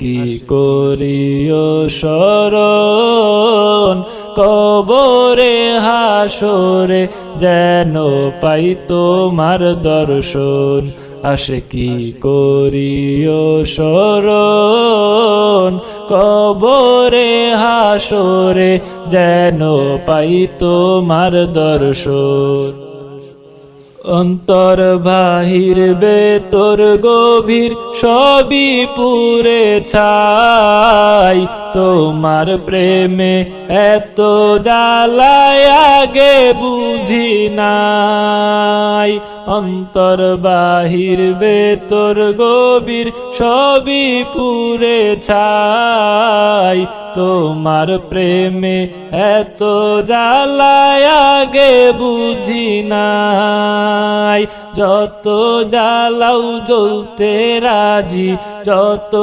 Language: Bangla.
কি করিও শরণ, কবরে হাসরে যেন পাই তোমার দর্শন। আশিকি করিও শরণ, কবরে হাসরে যেন পাই তোমার দর্শন। অন্তর বাহির ভেতর গভীর সবই পুরে ছাই, তোমার প্রেমে এত জ্বালায় আগে বুঝি নাই। অন্তর বাহির ভেতর গভীর সবই পুরে ছাই, তোমার প্রেমে এত জ্বালায় আগে বুঝি নাই। যত জ্বালাও জ্বলতে রাজি, যত